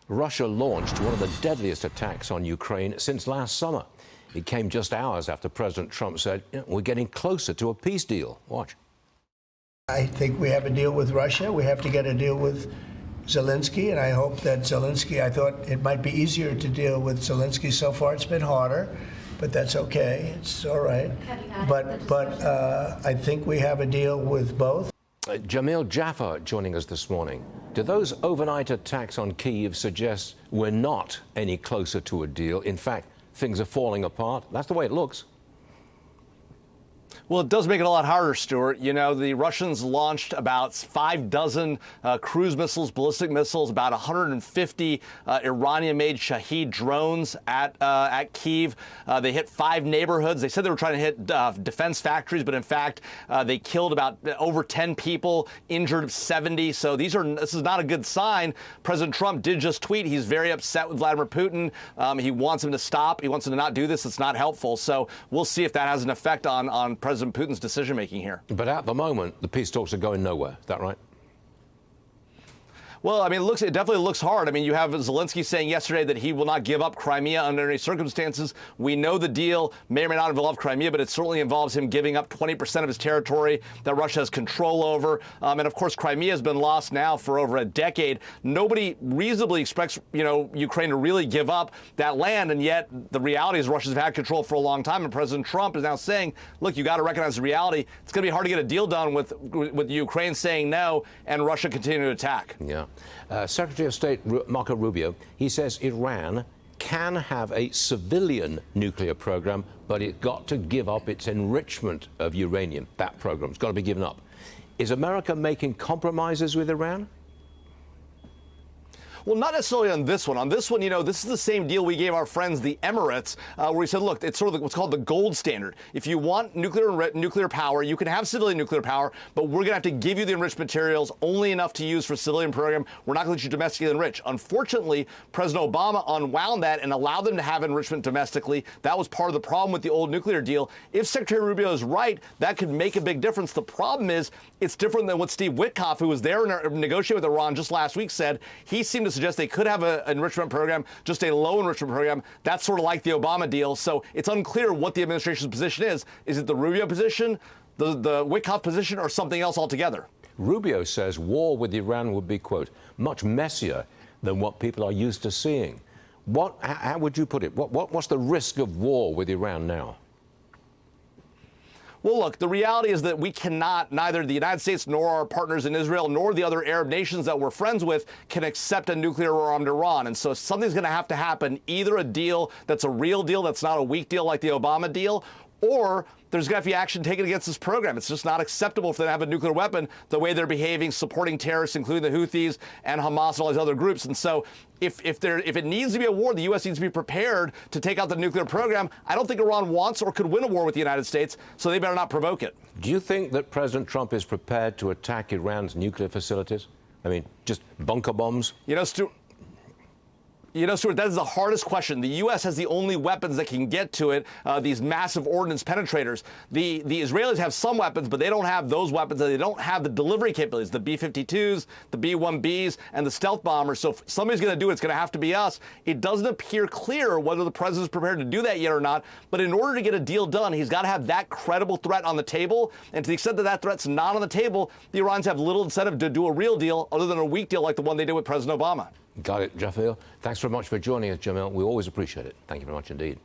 Russia launched one of the deadliest attacks on Ukraine since last summer. It came just hours after President Trump said, we're getting closer to a peace deal. Watch. I think we have a deal with Russia. We have to get a deal with Zelensky, and I hope that Zelensky, I thought it might be easier to deal with Zelensky. So far it's been harder, but that's okay. It's all right. But I think we have a deal with both. Jamil Jaffer joining us this morning. Do those overnight attacks on Kyiv suggest we're not any closer to a deal? In fact, things are falling apart? That's the way it looks. Well, it does make it a lot harder, Stuart. You know, the Russians launched about 6 cruise missiles, ballistic missiles, about 150 Iranian-made Shahed drones at Kyiv. They hit 5 neighborhoods. They said they were trying to hit defense factories, but in fact, they killed about over 10 people, injured 70. So this is not a good sign. President Trump did just tweet he's very upset with Vladimir Putin. He wants him to stop. He wants him to not do this. It's not helpful. So we'll see if that has an effect on President Putin's decision-making here. But at the moment, the peace talks are going nowhere. Is that right? Well, I mean, it definitely looks hard. I mean, you have Zelensky saying yesterday that he will not give up Crimea under any circumstances. We know the deal may or may not involve Crimea, but it certainly involves him giving up 20% of his territory that Russia has control over. And of course, Crimea has been lost now for over a decade. Nobody reasonably expects, Ukraine to really give up that land. And yet the reality is Russia's had control for a long time. And President Trump is now saying, look, you got to recognize the reality. It's going to be hard to get a deal done with Ukraine saying no and Russia continuing to attack. Yeah. Secretary of State Marco Rubio, he says Iran can have a civilian nuclear program, but it's got to give up its enrichment of uranium. That program's got to be given up. Is America making compromises with Iran? Well, not necessarily on this one. On this one, this is the same deal we gave our friends, the Emirates, where we said, look, it's sort of what's called the gold standard. If you want nuclear power, you can have civilian nuclear power, but we're going to have to give you the enriched materials, only enough to use for civilian program. We're not going to let you domestically enrich. Unfortunately, President Obama unwound that and allowed them to have enrichment domestically. That was part of the problem with the old nuclear deal. If Secretary Rubio is right, that could make a big difference. The problem is it's different than what Steve Witkoff, who was there negotiating with Iran just last week, said. He seemed to suggest they could have an enrichment program, just a low enrichment program. That's sort of like the Obama deal. So it's unclear what the administration's position is. Is it the Rubio position, the Witkoff position, or something else altogether? Rubio says war with Iran would be, quote, much messier than what people are used to seeing. How would you put it? What's the risk of war with Iran now? Well, look, the reality is that we cannot, neither the United States nor our partners in Israel nor the other Arab nations that we're friends with can accept a nuclear armed Iran. And so something's going to have to happen, either a deal that's a real deal, that's not a weak deal like the Obama deal, or there's going to be action taken against this program. It's just not acceptable for them to have a nuclear weapon the way they're behaving, supporting terrorists, including the Houthis and Hamas and all these other groups. And so if it needs to be a war, the U.S. needs to be prepared to take out the nuclear program. I don't think Iran wants or could win a war with the United States, so they better not provoke it. Do you think that President Trump is prepared to attack Iran's nuclear facilities? I mean, just bunker bombs? Stuart, that is the hardest question. The U.S. has the only weapons that can get to it, these massive ordnance penetrators. The Israelis have some weapons, but they don't have those weapons, and they don't have the delivery capabilities, the B-52s, the B-1Bs, and the stealth bombers. So if somebody's going to do it, it's going to have to be us. It doesn't appear clear whether the president's prepared to do that yet or not, but in order to get a deal done, he's got to have that credible threat on the table, and to the extent that that threat's not on the table, the Iranians have little incentive to do a real deal other than a weak deal like the one they did with President Obama. Got it, Jaffer. Thanks very much for joining us, Jamil. We always appreciate it. Thank you very much indeed.